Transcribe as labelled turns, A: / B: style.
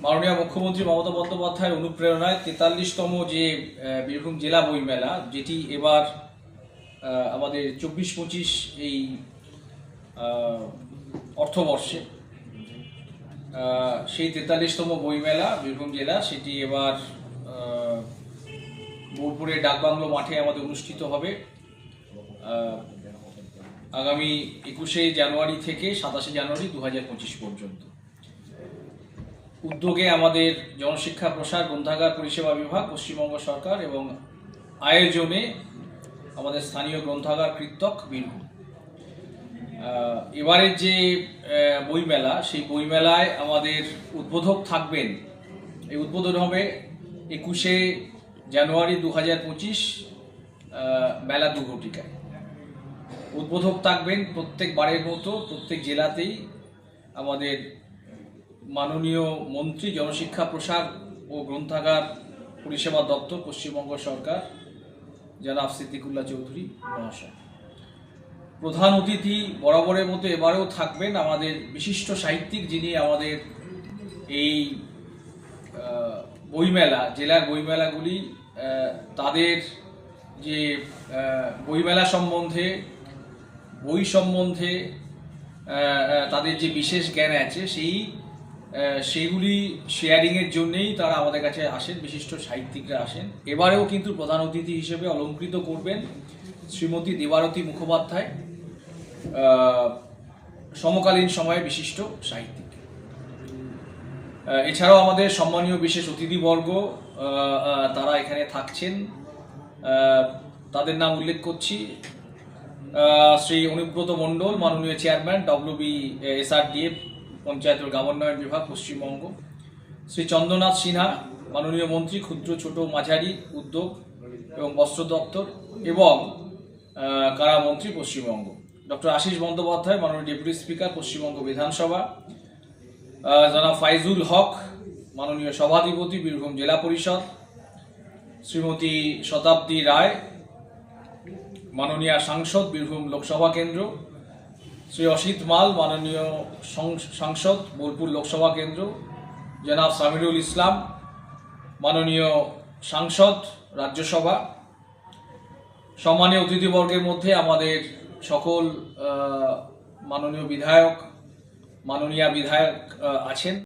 A: মাননীয় মুখ্যমন্ত্রী মমতা বন্দ্যোপাধ্যায়ের অনুপ্রেরণায় 43তম যে বীরভূম জেলা বইমেলা, যেটি এবার আমাদের 24-25 এই অর্থবর্ষে সেই 43তম বইমেলা বীরভূম জেলা, সেটি এবার বোলপুরের ডাকবাংলো মাঠে আমাদের অনুষ্ঠিত হবে আগামী 21শে জানুয়ারি থেকে 27শে জানুয়ারি 2025 পর্যন্ত। উদ্যোগে আমাদের জনশিক্ষা প্রসার গ্রন্থাগার পরিষেবা বিভাগ, পশ্চিমবঙ্গ সরকার এবং আয়োজনে আমাদের স্থানীয় গ্রন্থাগার কৃতক বীরভূম। এবারের যে বইমেলা, সেই বইমেলায় আমাদের উদ্বোধক থাকবেন। এই উদ্বোধন হবে 21শে জানুয়ারি 2025 বেলা 2 ঘটিকায়। উদ্বোধক থাকবেন প্রত্যেকবারের মতো প্রত্যেক জেলাতেই আমাদের মাননীয় মন্ত্রী, জনশিক্ষা প্রসার ও গ্রন্থাগার পরিষেবা দপ্তর, পশ্চিমবঙ্গ সরকার, জনাব সিদ্দিকুল্লাহ চৌধুরী মহাশয়। প্রধান অতিথি বরাবরের মতো এবারেও থাকবেন আমাদের বিশিষ্ট সাহিত্যিক, যিনি আমাদের এই বইমেলা, জেলার বইমেলাগুলি তাদের যে বইমেলা সম্বন্ধে, বই সম্বন্ধে তাদের যে বিশেষ জ্ঞান আছে সেইগুলি শেয়ারিংয়ের জন্যেই তারা আমাদের কাছে আসেন, বিশিষ্ট সাহিত্যিকরা আসেন। এবারেও কিন্তু প্রধান অতিথি হিসেবে অলঙ্কৃত করবেন শ্রীমতী দেবারতী মুখোপাধ্যায়, সমকালীন সময়ে বিশিষ্ট সাহিত্যিক। এছাড়াও আমাদের সম্মানীয় বিশেষ অতিথিবর্গ তারা এখানে থাকছেন। তাদের নাম উল্লেখ করছি: শ্রী অনুব্রত মণ্ডল, মাননীয় চেয়ারম্যান WBSRDF পঞ্চায়েত ও গ্রামোন্নয়ন বিভাগ, পশ্চিমবঙ্গ; শ্রী চন্দ্রনাথ সিনহা, মাননীয় মন্ত্রী, ক্ষুদ্র ছোট মাঝারি উদ্যোগ এবং বস্ত্র দপ্তর এবং কারামন্ত্রী, পশ্চিমবঙ্গ; ডক্টর আশিস বন্দ্যোপাধ্যায়, মাননীয় ডেপুটি স্পিকার, পশ্চিমবঙ্গ বিধানসভা; জনাব ফাইজুল হক, মাননীয় সভাধিপতি, বীরভূম জেলা পরিষদ; শ্রীমতী শতাব্দী রায়, মাননীয় সাংসদ, বীরভূম লোকসভা কেন্দ্র; শ্রী অসিত মাল, মাননীয় সাংসদ, বোলপুর লোকসভা কেন্দ্র; জনাব সামিরুল ইসলাম, মাননীয় সাংসদ, রাজ্যসভা। সম্মানীয় অতিথিবর্গের মধ্যে আমাদের সকল মাননীয় বিধায়ক, মাননীয়া বিধায়ক আছেন।